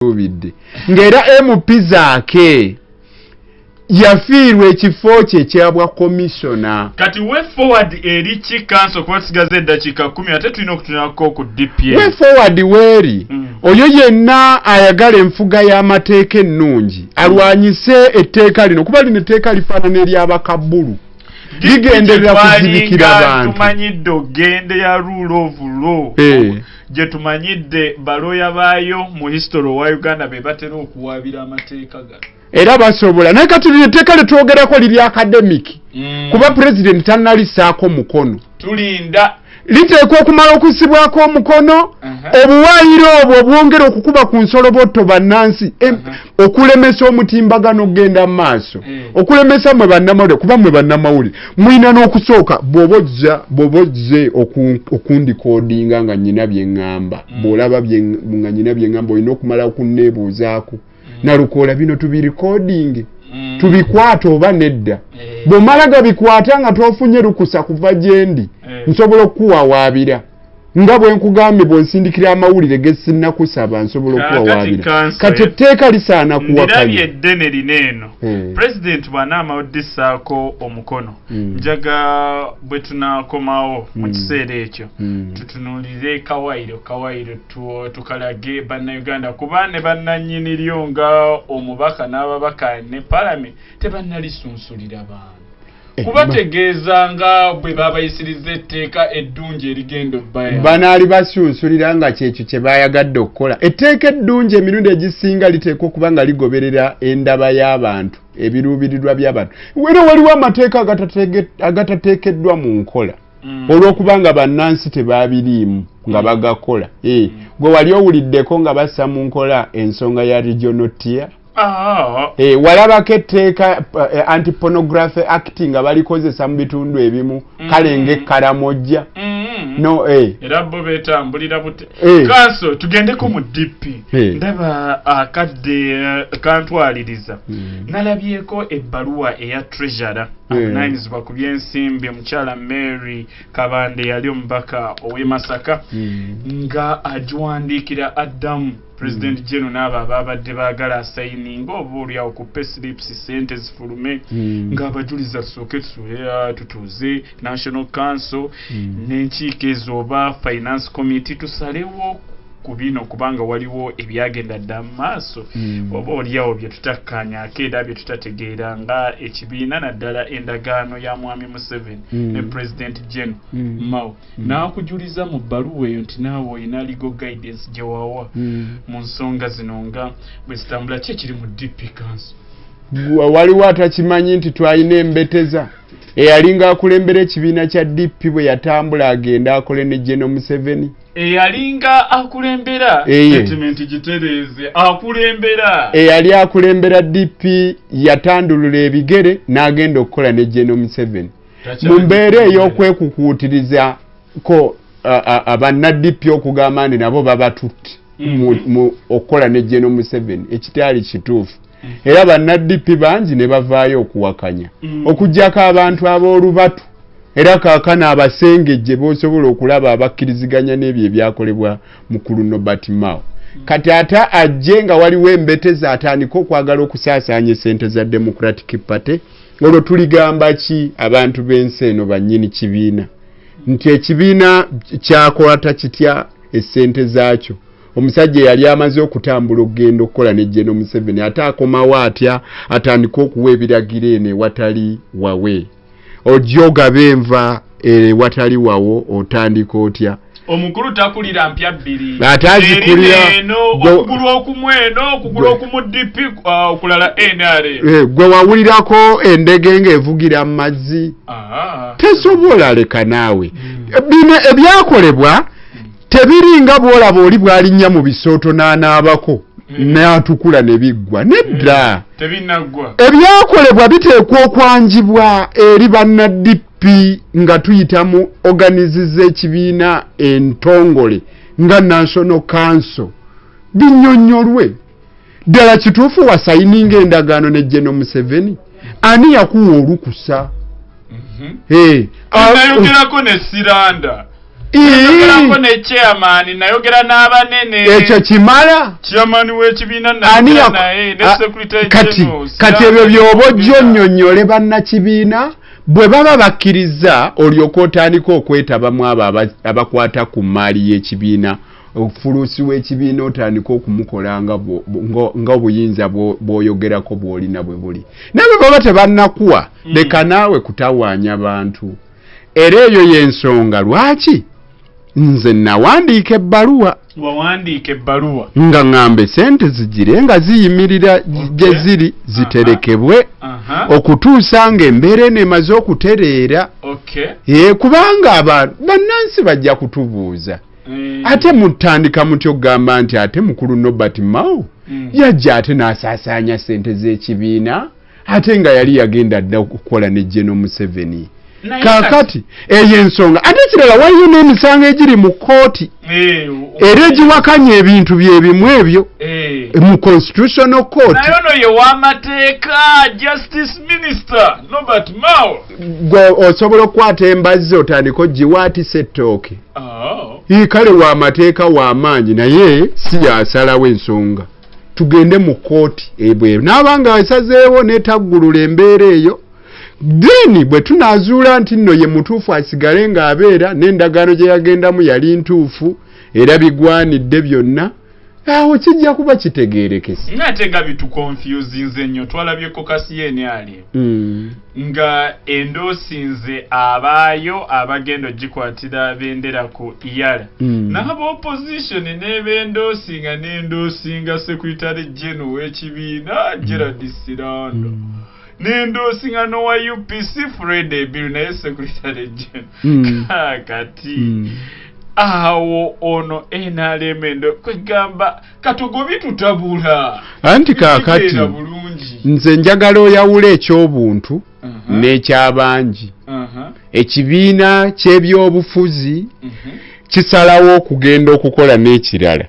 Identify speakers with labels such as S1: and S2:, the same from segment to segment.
S1: tubidde ngera MP zaake yafiirwa ekifo kye kyabwa commissioner.
S2: Kati we forward eri ki council kwa sigaze eddakiika 10 ate tulina okutunako ku DPA.
S1: We forward weeri oyo yenna ayagala enfuga y'amateeka ennungi alwanyise etteeka lino kuba lino etteeka lifaanana ery'abakabbulu ligenderera kuzibikira abantu.
S2: Tumanyidde ogende ya rule of law gye tumanyidde baloya baayo mu history wa Uganda be batera okuwaabira amateeka gano.
S1: Era basobola naye kati etteeka lyetwogerako liri academic kuba president tannalisaako mukono.
S2: Tulinda
S1: liteekwa okumala okusibwako omukono obuwaayiro obwo bwongera okukuba ku nsolobotto bannansi okulemesa omutimbagano ogenda mu maaso okulemesa mwe bannamawulire kuba mwe bannamawulire mulina n'okusooka bw'obozze okundikoodinga nga nnyina bye ŋŋamba bw'olaba nga nnyina bye ŋŋamba olina okumala okunneebuuzaako Nalukoola bino tubirikodinge tubikwata oba nedda bw'omala gabikwata nga tofunye lukusa kuva gyendi nsobola okuwawaabira nga bwe nkugambye bw'onsindikira amawulire ge sinnakusaba nsobola okuwawaabira kati etteeka lisaana kuwakanya.
S2: Nirabye eddene lineeno president bw'anaamala oddissaako omukono njaga bwe tunaakomawo mu kiseera ekyo tutunuulire kawayiro tukalage bannayuganda kuba ne bannannyini lyo nga omubaka n'ababaka ne parliament tebannalisunsulira bantu kubategeeza nga bwe babayisiriza etteeka eddungi erigenda obbaya
S1: banaali basunsulira nga kyekyo kye baayagadde okukola. Etteeka eddungi emirundi egisinga liteekwa okuba nga ligoberera endaba y'abantu ebiruubirirwa by'abantu. Wera waliwo amateeka agatateekeddwa mu nkola olw'okuba nga bannansi tebaabiriimu nga bagakola. Gwe wali owuliddeko nga bassa mu nkola ensonga ya regional tier. Walabako etteeka anti-pornography act nga balikozesa mu bitundu ebimu kale ng'ekkalamojja
S2: era bo beetambulira bute kanso tugendeko mu DP ndaba akadde kantwaliriza nalabyeko ebbaluwa eya treasurer avunaanyizibwa ku by'ensimbi omukyala Mary Kabande yali omubaka ow'e Masaka nga agiwandiikira Adamu President General n'abo ababadde baagala asayininga oba olyawo ku payslips ssente zifulume ng'abajuliza tusooke tutuuze National Council n'enkiiko ezo oba Finance Committee tusalewo ku bino kubanga waliwo ebyagenda dda mu maaso oba olyawo bye tutakkaanyaako era bye tutategeera nga ekibiina naddala endagaano ya mwami Museveni ne President General Mao n'akujuliza mu bbaluwa eyo nti naawe olina legal guidance gye wawa mu nsonga zino nga bwe zitambula ki ekiri mu DP Council.
S1: Waliwo atakimanyi nti twalina embeteza eyalinga akulembera ekibiina kya DP bwe yatambula agenda akole ne General Museveni.
S2: Eyalinga akulembera statement gitereeze akulembera
S1: eyali akulembera DP yatandulula ebigere n'agenda okukola ne General Museveni mu mbeera ey'okwekukuutiriza ko abanna DP okugamba nti nabo babatutte mu okukola ne General Museveni ekitali kituufu era banna DP bangi ne bavaayo okuwakanya okuggyako abantu ab'olubatu era kaakana abasengejje b'osobola okulaba abakkiriziganya n'ebyo ebyakolebwa mukulu Nobert Mao. Kati ate ajje nga waliwo embeteza atandika okwagala okusaasaanya ssente za Democratic Party olwo tuligamba ki abantu b'ensi eno bannyini kibiina nti ekibiina kyakola takitya essente zaakyo. Omusajja yali amaze okutambula okugenda okukola ne General Museveni ate akomawo atya atandika okuwa ebiragiro eno watali wawe ojoga benva watali wawo otandika otya
S2: omukulu takulira mpya bbiri
S1: atazikulira
S2: okugulu okumweno okugulu okumudipi okulala NRA
S1: gwe wawulirako endege ng'evugira mu mazzi tesobola leka naawe bino ebyakolebwa tebiringa bwolaba oli bwalinnya mu bisooto n'anaabako n'atukula ne biggwa nedda
S2: tebinaggwa
S1: ebyakolebwa biteekwa okwanjibwa eri banna DP nga tuyitamu organiziza ekibiina entongole nga National Council binnyonnyolwe ddala kituufu wasayininga endagaano ne General Museveni ani yakuwa olukusa
S2: nayogerako ne Siranda nayogerako ne chairman nayogera n'abanene
S1: ekyo kimala
S2: chairman w'ekibiina naye ne secretary general
S1: kati ebyo byoba ojjonyonyole bannakibiina bwe baba bakkiriza olyoka otandika okwetabamu abo abakwata ku mmaali y'ekibiina ofuluusi w'ekibiina otandika okumukola nga obuyinza bw'oyogerako bw'olina bwe buli naye baba tebannakuwa leka naawe kutawaanya bantu era eyo y'ensonga lwaki nze nawandiika ebbaluwa
S2: wawandiika ebbaluwa
S1: nga ŋŋambe sente zigire nga ziyimirira gye ziri ziterekebwe okutuusa nga embeera eno emaze okutereera kubanga bannansi bajja kutubuuza ate mutandika mutyo okugamba nti ate mukulu Nobert Mao yajja ate n'asaasaanya sente z'ekibiina ate nga yali yagenda dda okukola ne General Museveni kakati eyo ensonga ate kirala waliyo n'emisango egiri mu kkooti era egiwakanya ebintu bye bimu ebyo mu constitutional court
S2: naye ono ye w'amateeka justice minister Nobert Mao
S1: gwe osobola okukwata embazzi otandika ogiwaatisa ettooke kale w'amateeka w'amaanyi naye si yasalawo ensonga tugende mu kkooti ebweru n'abanga esazeewo n'etaggulula embeera eyo deni bwe tunaazuula nti nno ye mutuufu asigale ng'abeera n'endagaano gye yagendamu yali ntuufu era bigwanidde byonna awo kijja kuba kitegeerekese
S2: ng'ate nga bitukonfusinze nnyo twalabyeko kasiyeni ali nga endoosinze abaayo abagenda ogikwatira bendera ku iyala n'aba opposition n'ebendoosinga n'endoosinga secretary general w'ekibiina Gerald Sirando n'endoosinga n'owa UPC Fred Ebiru naye secretary general kakati awo ono NRM endo kwegamba katogobi tutabula
S1: anti kakati nze njagala oyawula eky'obuntu n'ekyabangi ekibiina ky'ebyobufuzi kisalawo okugenda okukola n'ekirala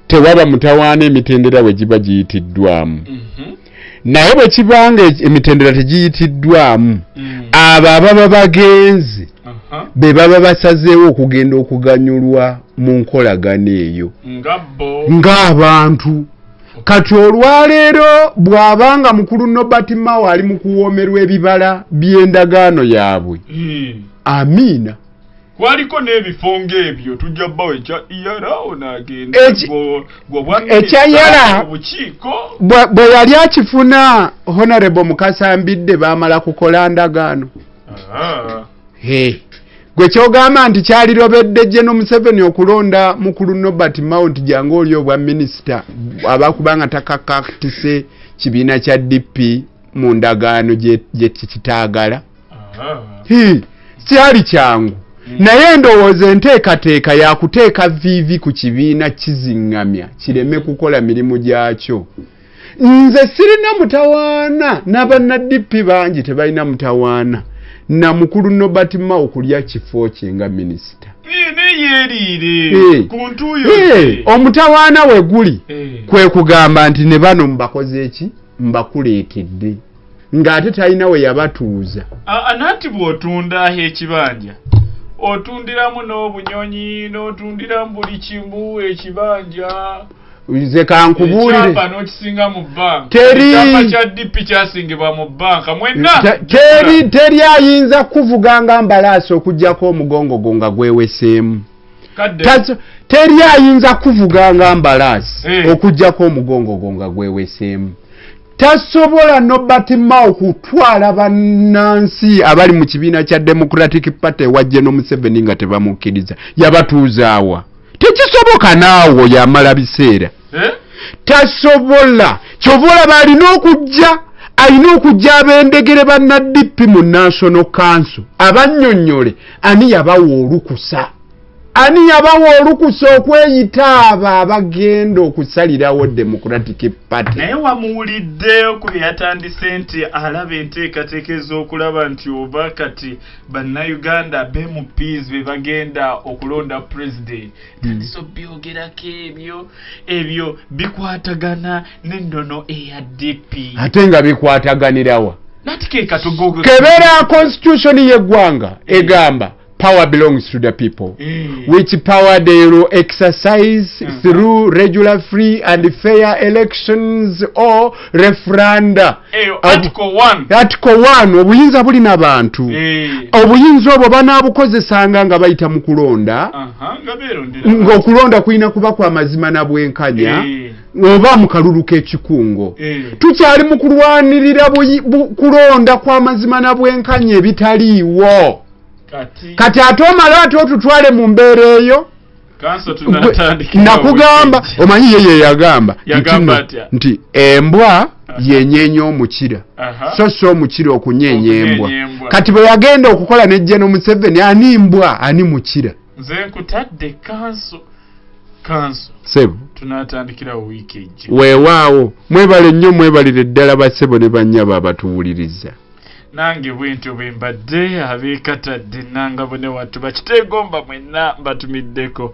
S1: tewaba mutawaana emitendera bwe giba giyitiddwamu naye bwe kibanga emitendera tegiyitiddwamu abo ababa bagenzi be baba basazeewo okugenda okuganyulwa mu nkolagano eyo ng'abantu kati olwaleero bw'abanga mukulu Nobert Mao ali mu kuwoomerwa ebibala by'endagaano yaabwe amiina
S2: waliko n'ebifonga ebyo tujja bbawo ekya iyala onagenda
S1: ekya iyala bwe yali akifuna honorable Mukasambidde baamala kukola ndagaano gwe kyogamba nti kyalirobedde General Museveni okulonda mukulu Nobert Mao nti jangu oli obwa minisita abakubanga takakatise kibiina kya DP mu ndagaano gye kitaagala kyali kyangu naye ndowooza enteekateeka yakuteeka viivi ku kibiina kizingamya kireme kukola mirimu gyakyo nze sirina mutawaana n'abanna DP bangi tebalina mutawaana na mukulu Nobert Mao kulya kifo kye nga minisita omutawaana we guli kwe kugamba nti ne bano mbakoze eki mbakuleetedde ng'ate talina we yabatuuza
S2: anati bw'otunda ekibanja otundiramu n'obunyonyi n'otundiramu buli kimu ekibanja
S1: nze kankubuulire
S2: n'okisinga mu banka
S1: teri
S2: kya DP kyasingibwa mu banka mwenna
S1: teri ayinza kuvuga nga mbalaasi okuggyako omugongo gwo nga gweweseemu teri ayinza kuvuga nga mbalaasi okuggyako omugongo gwo nga gweweseemu tasobola Nobert Mao kutwala bannansi abali mu kibiina kya Democratic Party wa General Museveni nga tebamukkiriza yabatuuzaawa tekisoboka naawo yamala biseera tasobola kyobola alina okujja abendegere banna DP mu National Council abannyonnyole ani yabawa olukusa okweyita abo abagenda okusalirawo Democratic Party
S2: naye wamuwulidde ku yatandise nti alaba enteekateeka ez'okulaba nti oba kati bannayuganda BMPs be bagenda okulonda president tandiso byogerako ebyo bikwatagana n'ennono eya DP
S1: ate nga bikwataganirawa
S2: natike katugogo
S1: kebera constitution y'eggwanga egamba power belongs to the people, which power they will exercise through regular, free and fair elections or referenda.
S2: Article 1.
S1: Article 1, obuyinza bulina abantu. Obuyinza obwo banaabukozesanga nga bayita mu kulonda. Ng'okulonda kulina kuba kwa mazima na bwenkanya. Oba mu kalulu k'ekikungo. Tukyali mu kulwanirira kulonda kwa mazima na bwenkanya ebitaliiwo. Kati ate omala ate otutwale mu mbeera eyo. Nakugamba omanyi yeye yagamba nti embwa yenyeenya omukira so omukira okunyeenya embwa. Kati bwe yagenda okukola ne Gen Museveni ani mbwa ani mukira.
S2: Nze nkutadde kanso
S1: sebo
S2: tunatandikira wiiki ejja.
S1: Weewaawo mwebale nnyo mwebalire ddala basebo ne bannyaba abatuwuliriza.
S2: Nange bwentyo bwe mbadde abeekatadde nanga bone wattu bakiteegomba mwenna mbatumiddeko.